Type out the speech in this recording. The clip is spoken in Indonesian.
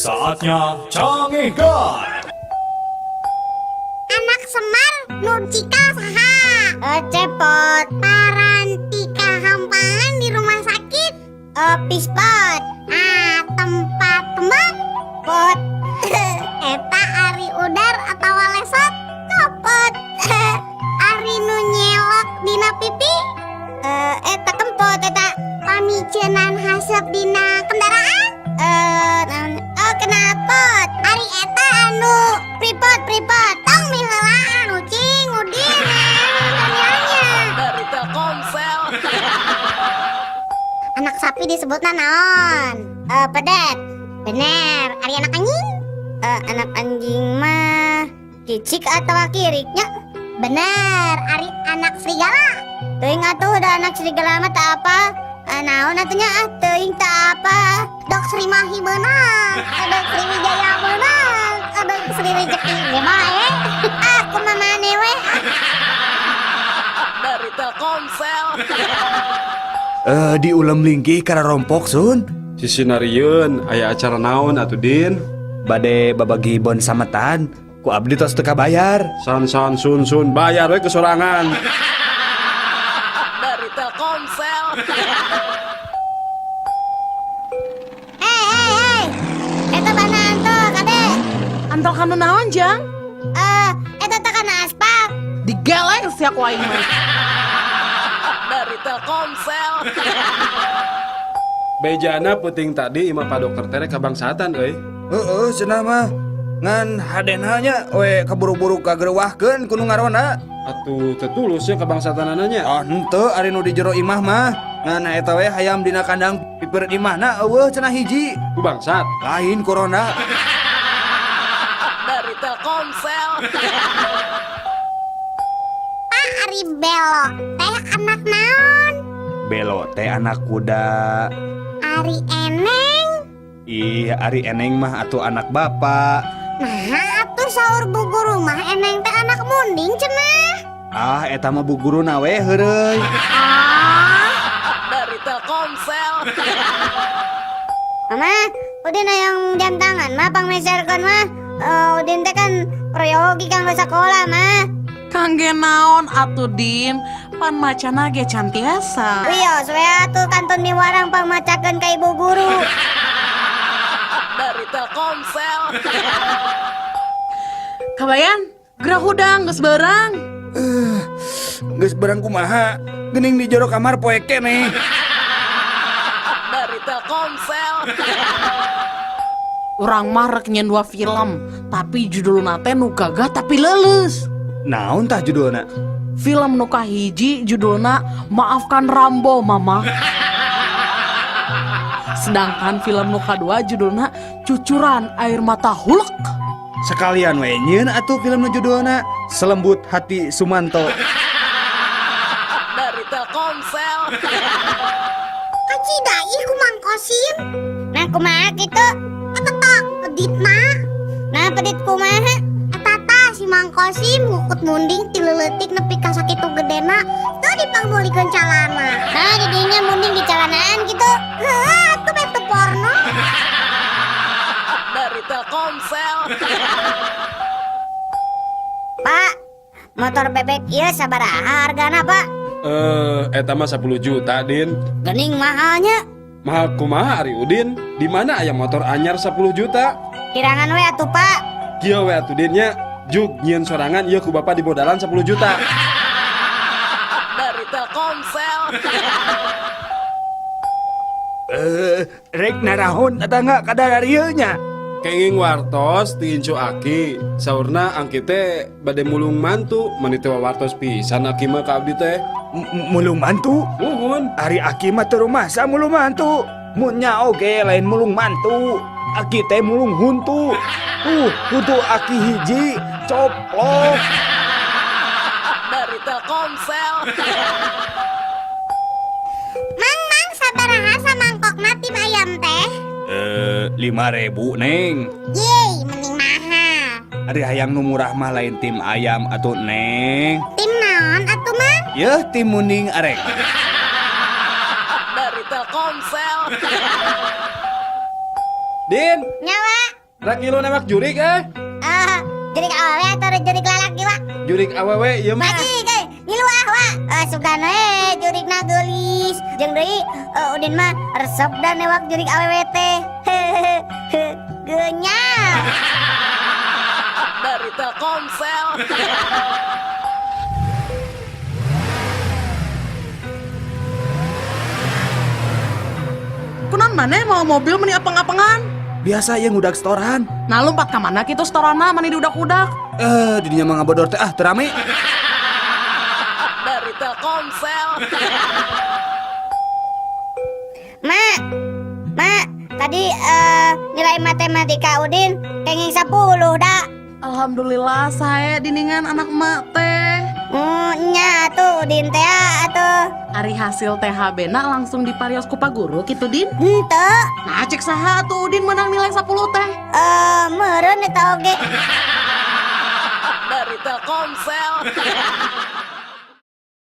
Saatnya Cangihkan. Anak Semar Nurcika saha cepot parantika hampahan di rumah sakit pispot tempat tembak pot eta ari udar atau lesot copot ari nu nyelok dina pipi eta kempot eta pamicenan hasep dina kendaraan kenapot ari eta anu pripot tong miheula anu cing udin tanyanya dari Telkomsel. anak sapi disebutna naon pedet bener ari anak anjing anak anjing mah cicik atau kiriknya bener ari anak serigala teuing atuh da anak serigala mah tak apa naon atunya teuing tak apa dok Sri Mahi beunang dok Sri Wijaya beunang dok Sri Rezeki ge mah aku mah maneh we Dari Telkomsel. Diulam lingkih karena rompok sun. Si Sinarieun aya acara naon atuh Din? Bade babagi bon sametan. Ku abdi tos teu kabayar. Sun bayar we kesorangan. Dari Telkomsel. hei eta banaan tuh kade Antol kanu naon jang? eta teh kana aspal Digeleng sia ku aing mah. Dari Telkomsel. Bejana puting tadi imah Pak Dokter tere kabangsatan euy. Heeh, cenah mah. Ngan hadena nya we kaburu-buru kagerewahkeun kudu ngaranna. Atuh tetulusnya kabangsatanana. Oh, henteu ari nu di jero imah mah. Ngan eta we hayam dina kandang piper imahna eueuh cenah hiji. Ku bangsat. Lain corona. Dari Telkomsel. Ari Belo teh anak naon? Belo teh anak kuda. Ari Eneng. Ih, ari Eneng mah atuh anak bapak. Nah, atuh saur bu guru mah Eneng teh anak munding cenah. Ah, eta mah bu guruna we heureuy. Dari Telkomsel. Mama, udin yang jam tangan mah pangmeserkeun mah. Udin teh kan royogi kang sakola mah. Kangge naon atuh Din? Pan macana ge can tiasa. Wios we atuh kantun miwarang pangmacakeun ka ibu guru. Dari Telkomsel. Kabayan, gerah hudang geus beurang. Geus barang kumaha? Geuning di jero kamar poe keneh. Dari Telkomsel. Urang mah rek nyen dua film, tapi judulna teh nu gagah tapi leuleus. Naon tah judulna? Film nu kahiji judulna Maafkan Rambo Mama. Sedangkan film nu kadua judulna Cucuran Air Mata Hulk. Sekalian we nyieun atuh film nu judulna Selembut Hati Sumanto. Dari Telkomsel. Kacida ih ku Mang Kosim. Nah kumaha kitu? Eta tok peditna. Nah pedit kumaha? Eta tah si Mang Kosim ngukut munding ti leuletik nepi ka sakitu gedena teu dipanggulikeun calana. Nah didinya munding di calanaan kitu. Heuh atuh betu porno. Dari Telkomsel. Pak, motor bebek ieu sabaraha hargana, Pak? Eta mah 10 juta Din. Geuning mahalnya. Mahal kumaha Ari Udin? Di mana aya motor anyar 10 juta? Kirangan we atuh, Pak. Kieu we atuh Din nya. Juk nyieun sorangan ieu ku Bapak di bodalan 10 juta. Dari Telkomsel. Rek narahon eta enggak kadar ieu nya. Kenging wartos ti Incu Aki. Saurna angki teh bade mulung mantu, mani teh wartos pisan Aki mah ka abdi teh. Mulung mantu. Nuhun. Ari Aki mah teu rumasa mulung mantu. Mun nya oge lain mulung mantu. Aki teh mulung huntu. Huntu Aki hiji coplok. Dari Telkomsel. Mang sabaraha samangkokna tim ayam teh? 5.000 neng. Yeay, mending mahal. Ari hayang nu murah mah lain tim ayam atuh neng. Tim naon atuh mah? Yeuh tim munding arek. Dari Telkomsel. Din, Nyawa. laki lu nembak jurik Jurik awewe atau jurik lalaki wa? Jurik awewe ieu mah. Masih kayak ngilu wa. Sugana jurik nagelis. Jeung deui Udin mah resep dan newak jurik awewe teh. Genyal. Dari Telkomsel. Kunan mana mau mobil meni apeng-apengan? Biasa yang udah setoran. Nah lompat ke mana gitu setorana mani diudak-udak. Didinya mah ngabodor teh terame. Dari Telkomsel. Mak, tadi nilai matematika Udin kenging 10 dah. Alhamdulillah saya diningan anak emak teh. Nya tuh Udin teh atuh. Ari hasil THB na langsung diparios ku Pak Guru gitu Din. Henteu. Nah cek saha tuh Udin menang nilai 10 teh. Meureun eta oge. Dari Telkomsel.